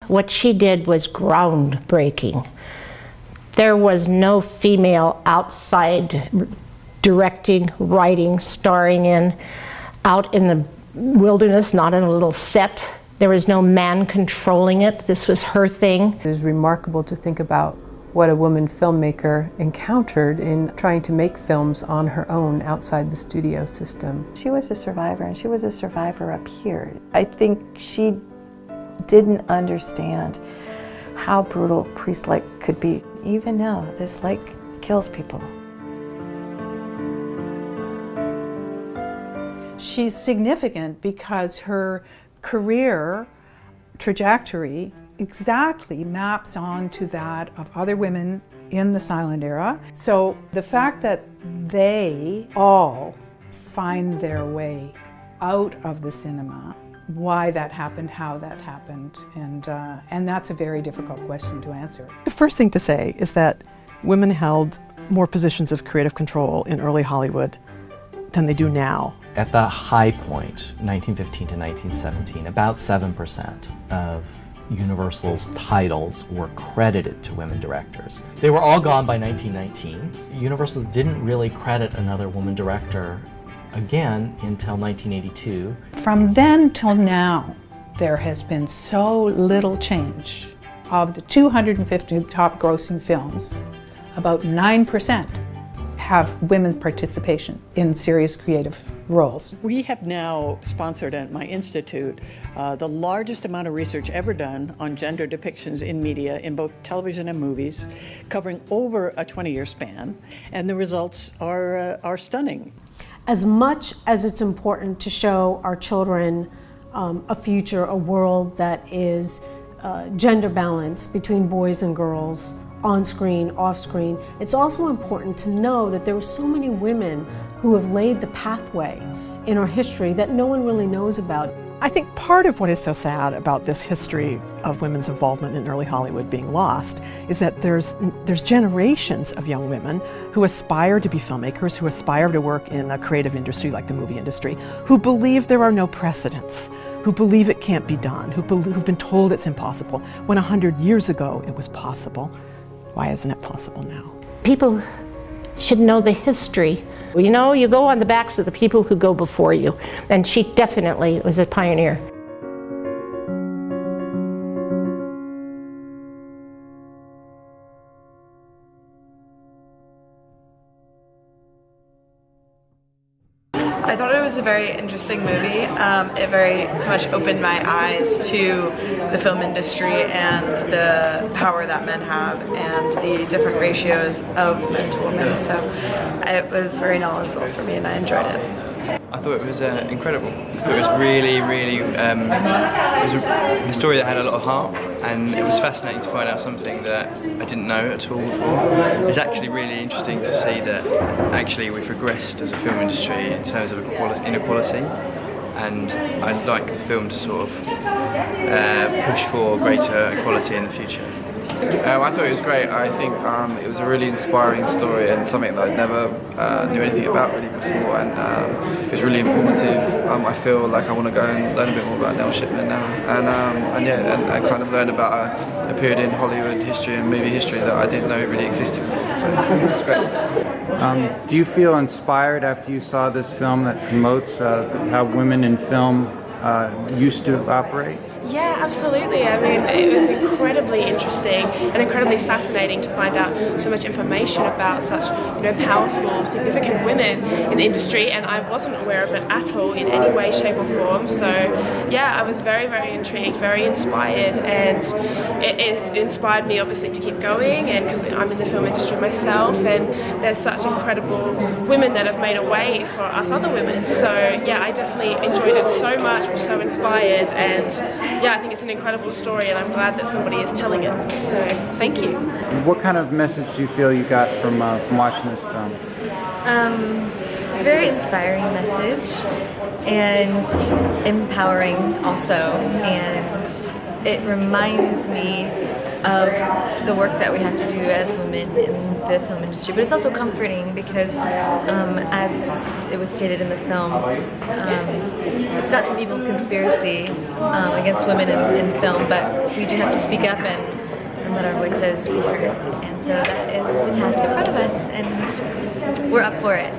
What she did was groundbreaking. There was no female outside directing, writing, starring in, out in the wilderness, not in a little set. There was no man controlling it. This was her thing. It is remarkable to think about what a woman filmmaker encountered in trying to make films on her own outside the studio system. She was a survivor, and she was a survivor up here. I think she didn't understand how brutal priest light could be. Even now, this light kills people. She's significant because her career trajectory exactly maps onto that of other women in the silent era. So the fact that they all find their way out of the cinema, why that happened, how that happened, and that's a very difficult question to answer. The first thing to say is that women held more positions of creative control in early Hollywood than they do now. At the high point, 1915 to 1917, about 7% of Universal's titles were credited to women directors. They were all gone by 1919. Universal didn't really credit another woman director again until 1982. From then till now, there has been so little change. Of the 250 top grossing films, about 9% have women's participation in serious creative roles. We have now sponsored at my institute the largest amount of research ever done on gender depictions in media, in both television and movies, covering over a 20-year span, and the results are stunning. As much as it's important to show our children a future, a world that is gender balanced between boys and girls, on screen, off screen, it's also important to know that there were so many women who have laid the pathway in our history that no one really knows about. I think part of what is so sad about this history of women's involvement in early Hollywood being lost is that there's generations of young women who aspire to be filmmakers, who aspire to work in a creative industry like the movie industry, who believe there are no precedents, who believe it can't be done, who've been told it's impossible, when 100 years ago it was possible. Why isn't it possible now? People should know the history. You know, you go on the backs of the people who go before you, and she definitely was a pioneer. I thought it was a very interesting movie. It very much opened my eyes to the film industry and the power that men have and the different ratios of men to women. So it was very knowledgeable for me and I enjoyed it. I thought it was incredible. I thought it was really, it was a story that had a lot of heart, and it was fascinating to find out something that I didn't know at all before. It's actually really interesting to see that actually we've regressed as a film industry in terms of inequality, and I'd like the film to sort of push for greater equality in the future. I thought it was great. I think it was a really inspiring story and something that I never knew anything about really before, and it was really informative. I feel like I want to go and learn a bit more about Nell Shipman now, and kind of learn about a period in Hollywood history and movie history that I didn't know really existed before. So it was great. Do you feel inspired after you saw this film that promotes how women in film used to operate? Yeah, absolutely. I mean, it was incredibly interesting and incredibly fascinating to find out so much information about such, powerful, significant women in the industry, and I wasn't aware of it at all in any way, shape or form. So, yeah, I was very, very intrigued, very inspired, and it inspired me obviously to keep going, and because I'm in the film industry myself, and there's such incredible women that have made a way for us other women. So, yeah, I definitely enjoyed it so much, was so inspired, and yeah, I think it's an incredible story, and I'm glad that somebody is telling it. So, thank you. What kind of message do you feel you got from watching this film? It's a very inspiring message and empowering also, and it reminds me of the work that we have to do as women in the film industry. But it's also comforting because, as it was stated in the film, it's not some evil conspiracy against women in film, but we do have to speak up and let our voices be heard. And so that is the task in front of us, and we're up for it.